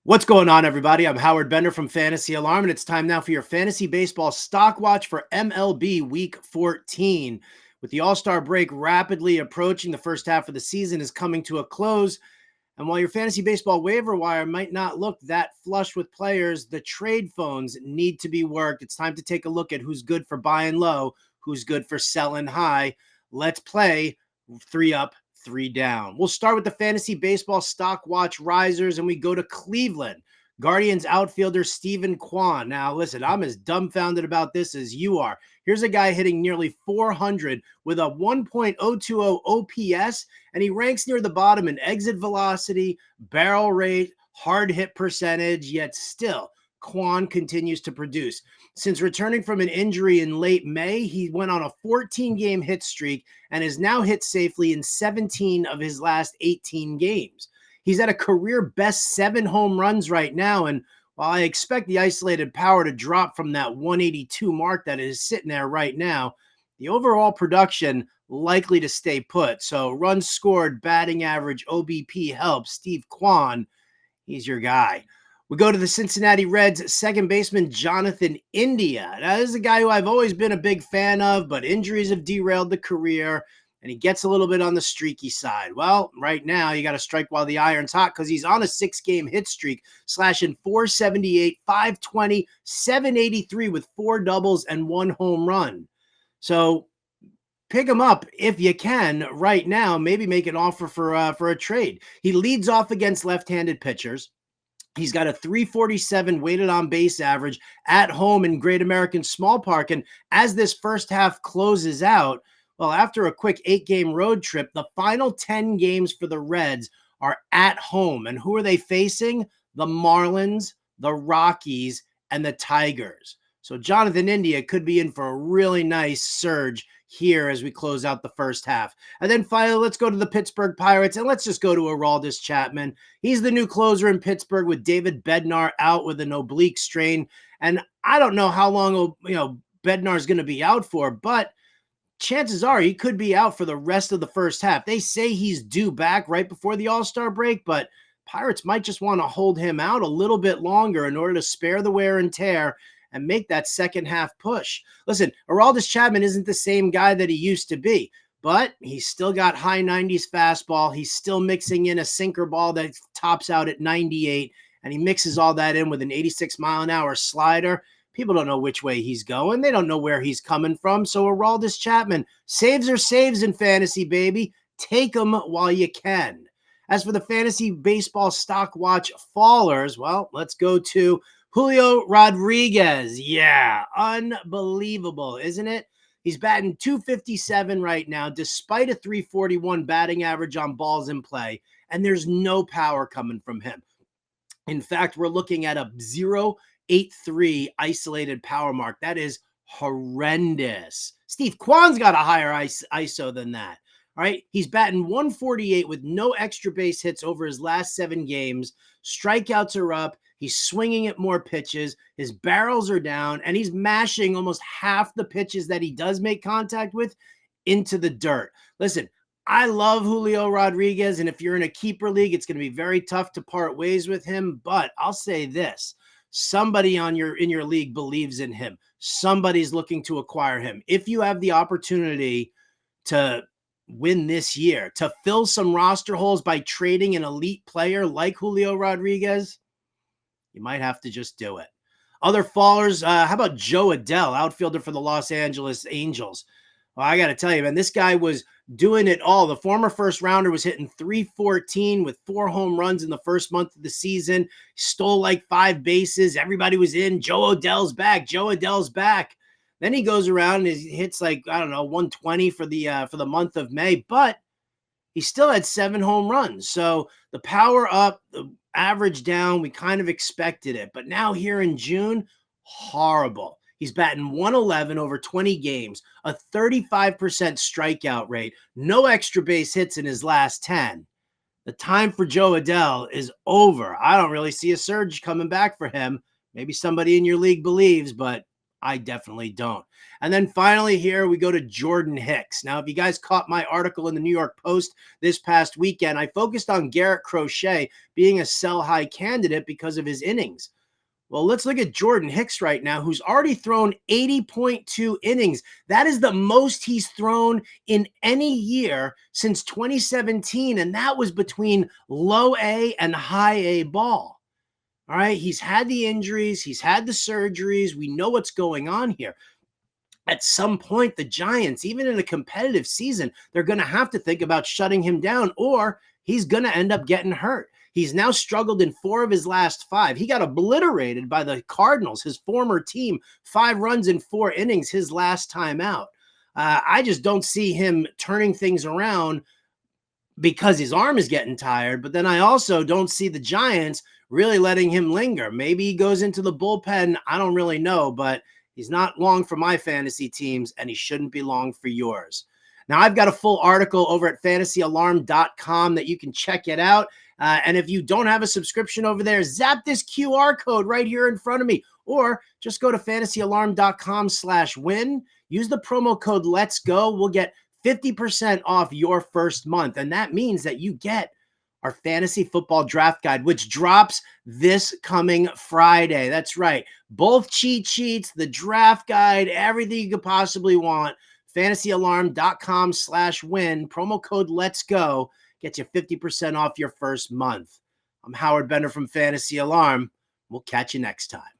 What's going on, everybody? I'm Howard Bender from Fantasy Alarm, and it's time now for your fantasy baseball stock watch for MLB Week 14. With the All-Star break rapidly approaching, the first half of the season is coming to a close. And while your fantasy baseball waiver wire might not look that flush with players, the trade phones need to be worked. It's time to take a look at who's good for buying low, who's good for selling high. Let's play 3 up, 3 down. We'll start with the fantasy baseball stock watch risers, and we go to Cleveland. Guardians outfielder Steven Kwan. Now, listen, I'm as dumbfounded about this as you are. Here's a guy hitting nearly 400 with a 1.020 OPS, and he ranks near the bottom in exit velocity, barrel rate, hard hit percentage, yet still, Kwan continues to produce. Since returning from an injury in late May, he went on a 14-game hit streak and has now hit safely in 17 of his last 18 games. He's at a career best 7 home runs right now, and while I expect the isolated power to drop from that 182 mark that is sitting there right now, the overall production likely to stay put. So runs scored, batting average, OBP helps. Steve Kwan, he's your guy. We go to the Cincinnati Reds second baseman Jonathan India. Now, this is a guy who I've always been a big fan of, but injuries have derailed the career, and he gets a little bit on the streaky side. Well, right now, you got to strike while the iron's hot because he's on a 6-game hit streak, slashing 478, 520, 783 with 4 doubles and 1 home run. So pick him up if you can right now. Maybe make an offer for a trade. He leads off against left-handed pitchers. He's got a 347 weighted on base average at home in Great American Small Park. And as this first half closes out, well, after a quick 8-game road trip, the final 10 games for the Reds are at home. And who are they facing? The Marlins, the Rockies, and the Tigers. So Jonathan India could be in for a really nice surge here as we close out the first half. And then finally, let's go to the Pittsburgh Pirates, and let's just go to Aroldis Chapman. He's the new closer in Pittsburgh with David Bednar out with an oblique strain. And I don't know how long, Bednar is going to be out for, but chances are he could be out for the rest of the first half. They say he's due back right before the All-Star break, but Pirates might just want to hold him out a little bit longer in order to spare the wear and tear and make that second half push. Listen, Aroldis Chapman isn't the same guy that he used to be, but he's still got high 90s fastball. He's still mixing in a sinker ball that tops out at 98, and he mixes all that in with an 86-mile-an-hour slider. People don't know which way he's going. They don't know where he's coming from. So Aroldis Chapman, saves are saves in fantasy, baby. Take them while you can. As for the fantasy baseball stock watch fallers, well, let's go to Julio Rodriguez. Yeah, unbelievable, isn't it? He's batting .257 right now, despite a .341 batting average on balls in play, and there's no power coming from him. In fact, we're looking at a 0.83 isolated power mark. That is horrendous. Steve Kwan's got a higher ISO than that. All right, he's batting .148 with no extra base hits over his last 7 games. Strikeouts are up. He's swinging at more pitches. His barrels are down, and he's mashing almost half the pitches that he does make contact with into the dirt. Listen, I love Julio Rodriguez, and if you're in a keeper league, it's going to be very tough to part ways with him. But I'll say this: somebody in your league believes in him. Somebody's looking to acquire him. If you have the opportunity to win this year, to fill some roster holes by trading an elite player like Julio Rodriguez, you might have to just do it. Other fallers, how about Jo Adell, outfielder for the Los Angeles Angels? Well, I got to tell you, man, this guy was doing it all. The former first rounder was hitting .314 with 4 home runs in the first month of the season. Stole like 5 bases. Everybody was in. Jo Adell's back. Jo Adell's back. Then he goes around and hits like, I don't know, 120 for the month of May, but he still had 7 home runs. So the power up, the average down, we kind of expected it. But now here in June, horrible. He's batting .111 over 20 games, a 35% strikeout rate, no extra base hits in his last 10. The time for Jo Adell is over. I don't really see a surge coming back for him. Maybe somebody in your league believes, but I definitely don't. And then finally here we go to Jordan Hicks. Now, if you guys caught my article in the New York Post this past weekend, I focused on Garrett Crochet being a sell high candidate because of his innings. Well, let's look at Jordan Hicks right now, who's already thrown 80.2 innings. That is the most he's thrown in any year since 2017, and that was between low A and high A ball. All right, he's had the injuries, he's had the surgeries. We know what's going on here. At some point, the Giants, even in a competitive season, they're going to have to think about shutting him down, or he's going to end up getting hurt. He's now struggled in 4 of his last 5. He got obliterated by the Cardinals, his former team, 5 runs in 4 innings his last time out. I just don't see him turning things around because his arm is getting tired. But then I also don't see the Giants really letting him linger. Maybe he goes into the bullpen. I don't really know, but he's not long for my fantasy teams, and he shouldn't be long for yours. Now, I've got a full article over at fantasyalarm.com that you can check it out. And if you don't have a subscription over there, zap this QR code right here in front of me, or just go to fantasyalarm.com/win. Use the promo code Let's Go. We'll get 50% off your first month. And that means that you get our fantasy football draft guide, which drops this coming Friday. That's right. Both cheat sheets, the draft guide, everything you could possibly want. fantasyalarm.com/win. Promo code Let's Go. Get you 50% off your first month. I'm Howard Bender from Fantasy Alarm. We'll catch you next time.